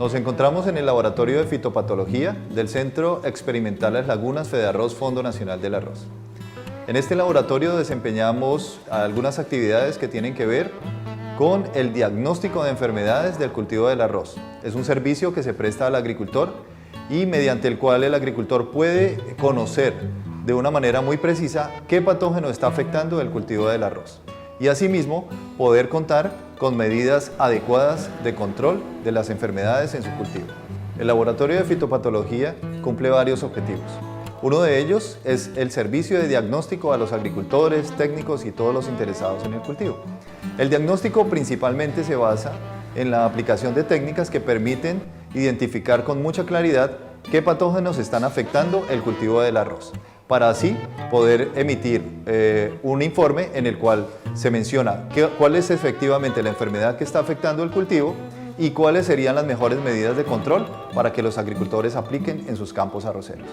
Nos encontramos en el Laboratorio de Fitopatología del Centro Experimental Las Lagunas Fedearroz Fondo Nacional del Arroz. En este laboratorio desempeñamos algunas actividades que tienen que ver con el diagnóstico de enfermedades del cultivo del arroz. Es un servicio que se presta al agricultor y mediante el cual el agricultor puede conocer de una manera muy precisa qué patógeno está afectando el cultivo del arroz y asimismo poder contar con medidas adecuadas de control de las enfermedades en su cultivo. El Laboratorio de Fitopatología cumple varios objetivos. Uno de ellos es el servicio de diagnóstico a los agricultores, técnicos y todos los interesados en el cultivo. El diagnóstico principalmente se basa en la aplicación de técnicas que permiten identificar con mucha claridad qué patógenos están afectando el cultivo del arroz, para así poder emitir un informe en el cual se menciona cuál es efectivamente la enfermedad que está afectando el cultivo y cuáles serían las mejores medidas de control para que los agricultores apliquen en sus campos arroceros.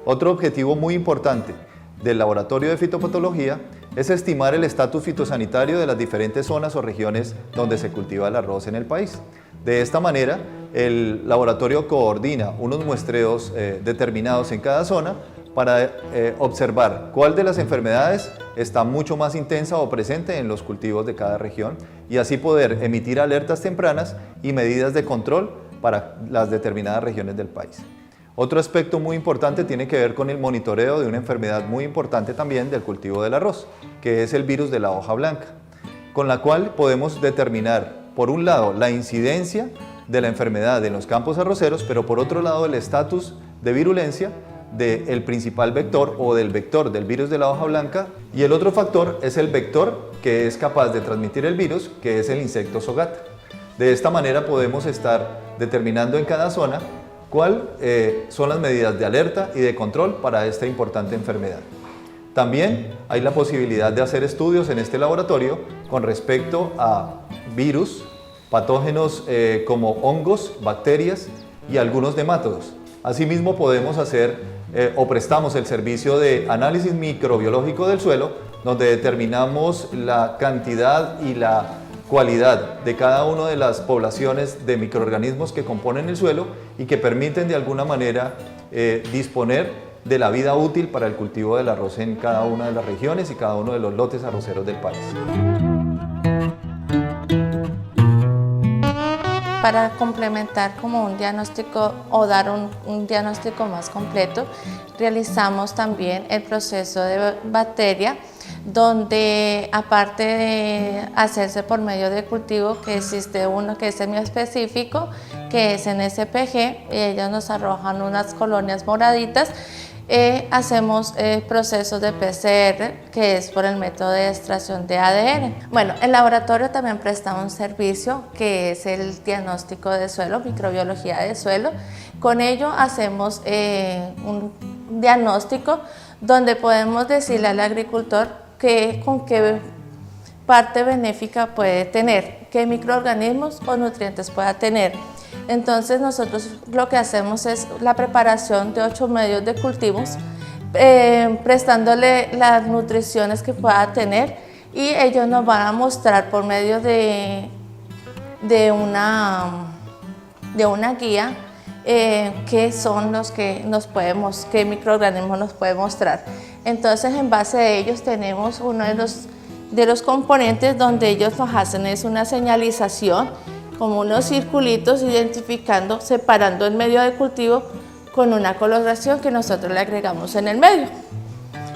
Otro objetivo muy importante del Laboratorio de Fitopatología es estimar el estatus fitosanitario de las diferentes zonas o regiones donde se cultiva el arroz en el país. De esta manera, el laboratorio coordina unos muestreos determinados en cada zona para observar cuál de las enfermedades está mucho más intensa o presente en los cultivos de cada región y así poder emitir alertas tempranas y medidas de control para las determinadas regiones del país. Otro aspecto muy importante tiene que ver con el monitoreo de una enfermedad muy importante también del cultivo del arroz, que es el virus de la hoja blanca, con la cual podemos determinar, por un lado, la incidencia de la enfermedad en los campos arroceros, pero por otro lado, el estatus de virulencia del principal vector o del vector del virus de la hoja blanca, y el otro factor es el vector que es capaz de transmitir el virus, que es el insecto Zogata. De esta manera podemos estar determinando en cada zona cuáles son las medidas de alerta y de control para esta importante enfermedad. También hay la posibilidad de hacer estudios en este laboratorio con respecto a virus, patógenos como hongos, bacterias y algunos nemátodos. Asimismo podemos hacer o prestamos el servicio de análisis microbiológico del suelo, donde determinamos la cantidad y la cualidad de cada una de las poblaciones de microorganismos que componen el suelo y que permiten de alguna manera disponer de la vida útil para el cultivo del arroz en cada una de las regiones y cada uno de los lotes arroceros del país. Para complementar como un diagnóstico o dar un diagnóstico más completo, realizamos también el proceso de bacteria, donde aparte de hacerse por medio de cultivo, que existe uno que es semiespecífico, que es en SPG, y ellos nos arrojan unas colonias moraditas. Hacemos procesos de PCR, que es por el método de extracción de ADN. Bueno, el laboratorio también presta un servicio que es el diagnóstico de suelo, microbiología de suelo. Con ello hacemos un diagnóstico donde podemos decirle al agricultor con qué parte benéfica puede tener, qué microorganismos o nutrientes pueda tener. Entonces nosotros lo que hacemos es la preparación de 8 medios de cultivos, prestándole las nutriciones que pueda tener, y ellos nos van a mostrar por medio de una guía qué son los que qué microorganismos nos puede mostrar. Entonces en base a ellos tenemos uno de los componentes donde ellos nos hacen es una señalización, como unos circulitos identificando, separando el medio de cultivo con una coloración que nosotros le agregamos en el medio.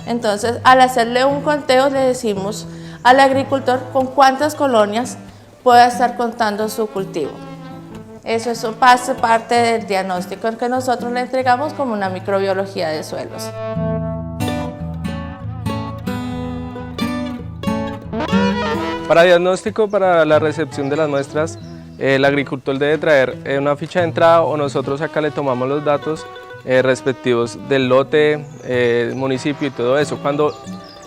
Entonces, al hacerle un conteo, le decimos al agricultor con cuántas colonias puede estar contando su cultivo. Eso es parte del diagnóstico que nosotros le entregamos como una microbiología de suelos. Para diagnóstico, para la recepción de las muestras, el agricultor debe traer una ficha de entrada, o nosotros acá le tomamos los datos respectivos del lote, municipio y todo eso. Cuando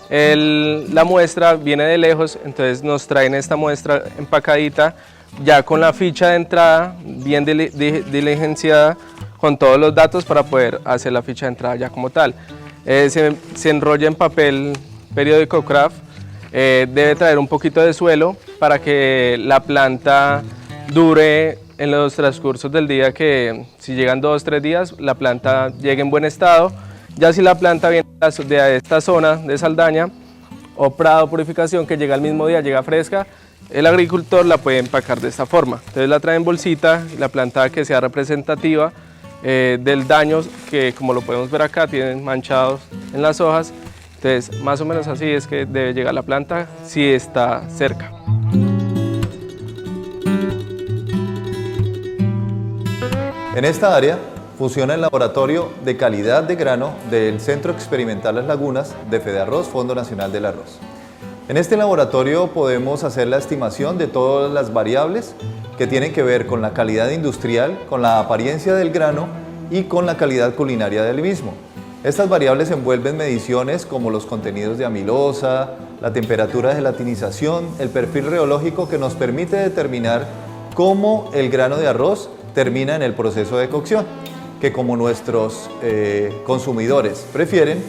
la muestra viene de lejos, entonces nos traen esta muestra empacadita, ya con la ficha de entrada bien diligenciada, con todos los datos para poder hacer la ficha de entrada ya como tal. Se enrolla en papel periódico craft, debe traer un poquito de suelo para que la planta dure en los transcursos del día, que si llegan 2 o 3 días, la planta llegue en buen estado. Ya si la planta viene de esta zona de Saldaña o Prado Purificación, que llega el mismo día, llega fresca, el agricultor la puede empacar de esta forma. Entonces la trae en bolsita, y la planta que sea representativa del daño, que como lo podemos ver acá, tienen manchados en las hojas. Entonces más o menos así es que debe llegar la planta si está cerca. En esta área funciona el laboratorio de calidad de grano del Centro Experimental Las Lagunas de Fedearroz, Fondo Nacional del Arroz. En este laboratorio podemos hacer la estimación de todas las variables que tienen que ver con la calidad industrial, con la apariencia del grano y con la calidad culinaria del mismo. Estas variables envuelven mediciones como los contenidos de amilosa, la temperatura de gelatinización, el perfil reológico que nos permite determinar cómo el grano de arroz termina en el proceso de cocción, que como nuestros consumidores prefieren,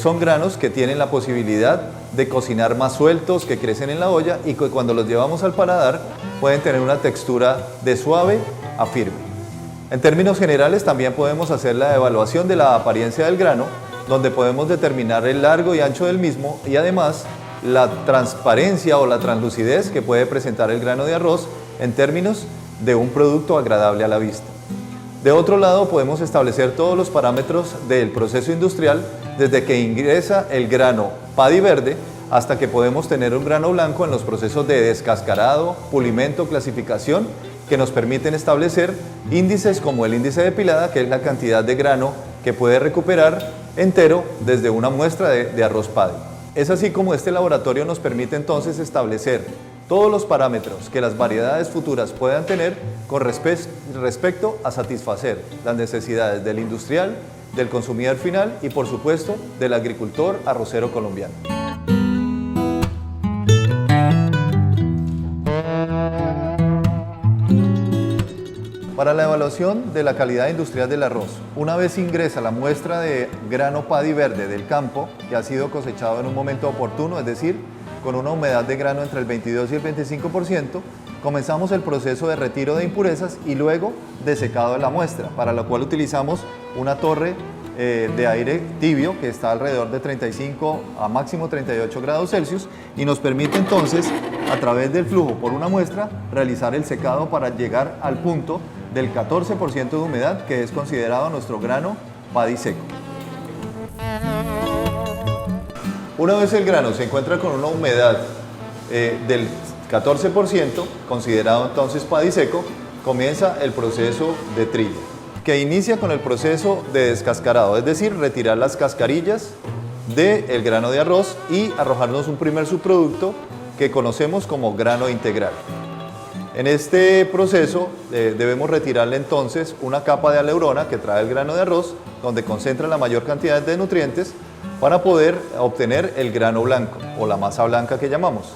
son granos que tienen la posibilidad de cocinar más sueltos, que crecen en la olla y que cuando los llevamos al paladar pueden tener una textura de suave a firme. En términos generales también podemos hacer la evaluación de la apariencia del grano, donde podemos determinar el largo y ancho del mismo y además la transparencia o la translucidez que puede presentar el grano de arroz en términos de un producto agradable a la vista. De otro lado, podemos establecer todos los parámetros del proceso industrial, desde que ingresa el grano paddy verde hasta que podemos tener un grano blanco en los procesos de descascarado, pulimento, clasificación, que nos permiten establecer índices como el índice de pilada, que es la cantidad de grano que puede recuperar entero desde una muestra de arroz paddy. Es así como este laboratorio nos permite entonces establecer todos los parámetros que las variedades futuras puedan tener con respecto a satisfacer las necesidades del industrial, del consumidor final y por supuesto del agricultor arrocero colombiano. Para la evaluación de la calidad industrial del arroz, una vez ingresa la muestra de grano paddy verde del campo que ha sido cosechado en un momento oportuno, es decir, con una humedad de grano entre el 22 y el 25%, comenzamos el proceso de retiro de impurezas y luego de secado de la muestra, para lo cual utilizamos una torre de aire tibio que está alrededor de 35 a máximo 38 grados Celsius y nos permite entonces, a través del flujo por una muestra, realizar el secado para llegar al punto del 14% de humedad, que es considerado nuestro grano paddy seco. Una vez el grano se encuentra con una humedad del 14%, considerado entonces paddy seco, comienza el proceso de trilla, que inicia con el proceso de descascarado, es decir, retirar las cascarillas del grano de arroz y arrojarnos un primer subproducto que conocemos como grano integral. En este proceso debemos retirarle entonces una capa de aleurona que trae el grano de arroz, donde concentra la mayor cantidad de nutrientes, para poder obtener el grano blanco o la masa blanca que llamamos.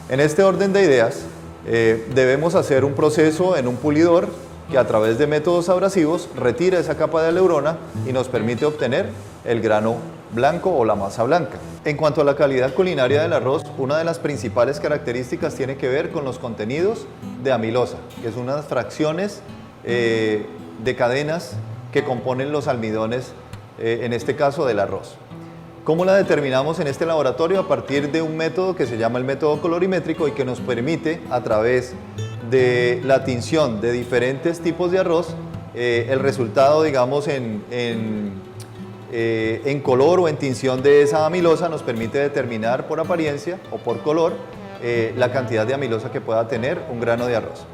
En este orden de ideas, debemos hacer un proceso en un pulidor que a través de métodos abrasivos retira esa capa de aleurona y nos permite obtener el grano blanco o la masa blanca. En cuanto a la calidad culinaria del arroz, una de las principales características tiene que ver con los contenidos de amilosa, que son unas fracciones de cadenas que componen los almidones, en este caso del arroz. ¿Cómo la determinamos en este laboratorio? A partir de un método que se llama el método colorimétrico y que nos permite, a través de la tinción de diferentes tipos de arroz, el resultado, digamos, en color o en tinción de esa amilosa nos permite determinar por apariencia o por color la cantidad de amilosa que pueda tener un grano de arroz.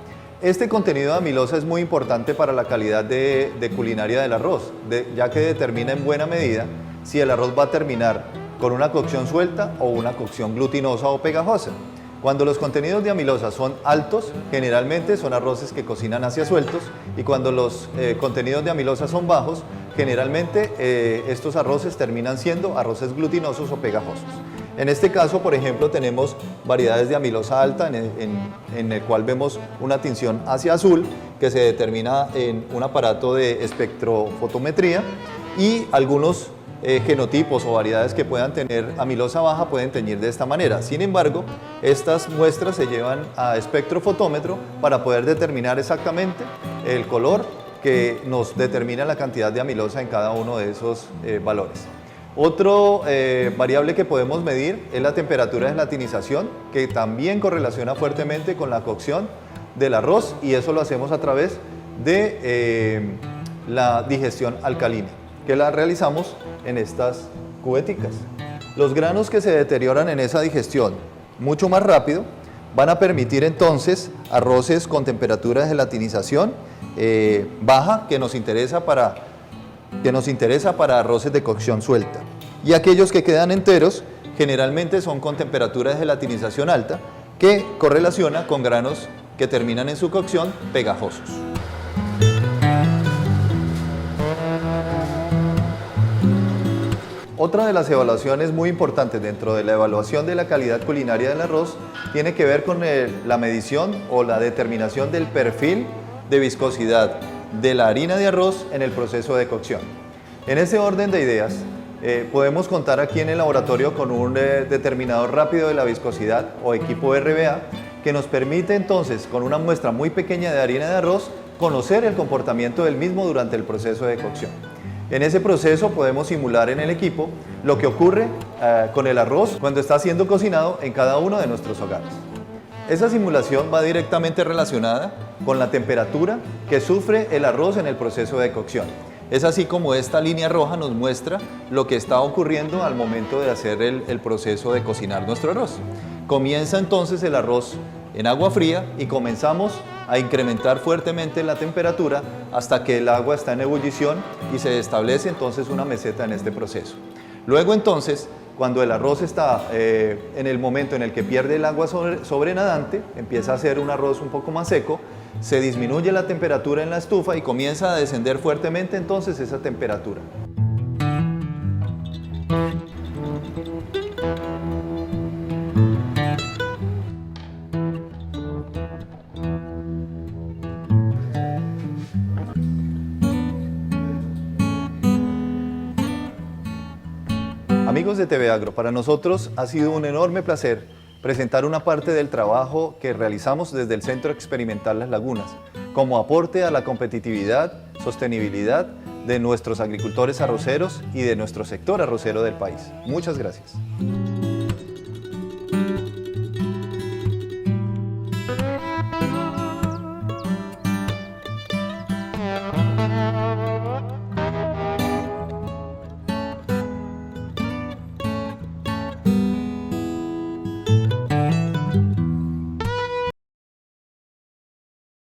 Este contenido de amilosa es muy importante para la calidad de culinaria del arroz, ya que determina en buena medida si el arroz va a terminar con una cocción suelta o una cocción glutinosa o pegajosa. Cuando los contenidos de amilosa son altos, generalmente son arroces que cocinan hacia sueltos, y cuando los contenidos de amilosa son bajos, generalmente estos arroces terminan siendo arroces glutinosos o pegajosos. En este caso, por ejemplo, tenemos variedades de amilosa alta en el cual vemos una tinción hacia azul que se determina en un aparato de espectrofotometría, y algunos genotipos o variedades que puedan tener amilosa baja pueden teñir de esta manera. Sin embargo, estas muestras se llevan a espectrofotómetro para poder determinar exactamente el color que nos determina la cantidad de amilosa en cada uno de esos valores. Otro variable que podemos medir es la temperatura de gelatinización, que también correlaciona fuertemente con la cocción del arroz, y eso lo hacemos a través de la digestión alcalina, que la realizamos en estas cubeticas. Los granos que se deterioran en esa digestión mucho más rápido van a permitir entonces arroces con temperatura de gelatinización baja, que nos interesa para arroces de cocción suelta. Y aquellos que quedan enteros generalmente son con temperatura de gelatinización alta, que correlaciona con granos que terminan en su cocción pegajosos. Otra de las evaluaciones muy importantes dentro de la evaluación de la calidad culinaria del arroz tiene que ver con la medición o la determinación del perfil de viscosidad de la harina de arroz en el proceso de cocción. En ese orden de ideas, podemos contar aquí en el laboratorio con un determinador rápido de la viscosidad o equipo RBA, que nos permite entonces, con una muestra muy pequeña de harina de arroz, conocer el comportamiento del mismo durante el proceso de cocción. En ese proceso podemos simular en el equipo lo que ocurre con el arroz cuando está siendo cocinado en cada uno de nuestros hogares. Esa simulación va directamente relacionada con la temperatura que sufre el arroz en el proceso de cocción. Es así como esta línea roja nos muestra lo que está ocurriendo al momento de hacer el proceso de cocinar nuestro arroz. Comienza entonces el arroz en agua fría y comenzamos a incrementar fuertemente la temperatura hasta que el agua está en ebullición y se establece entonces una meseta en este proceso. Luego entonces, cuando el arroz está en el momento en el que pierde el agua sobrenadante, empieza a ser un arroz un poco más seco, se disminuye la temperatura en la estufa y comienza a descender fuertemente entonces esa temperatura. Amigos de TV Agro, para nosotros ha sido un enorme placer presentar una parte del trabajo que realizamos desde el Centro Experimental Las Lagunas, como aporte a la competitividad, sostenibilidad de nuestros agricultores arroceros y de nuestro sector arrocero del país. Muchas gracias.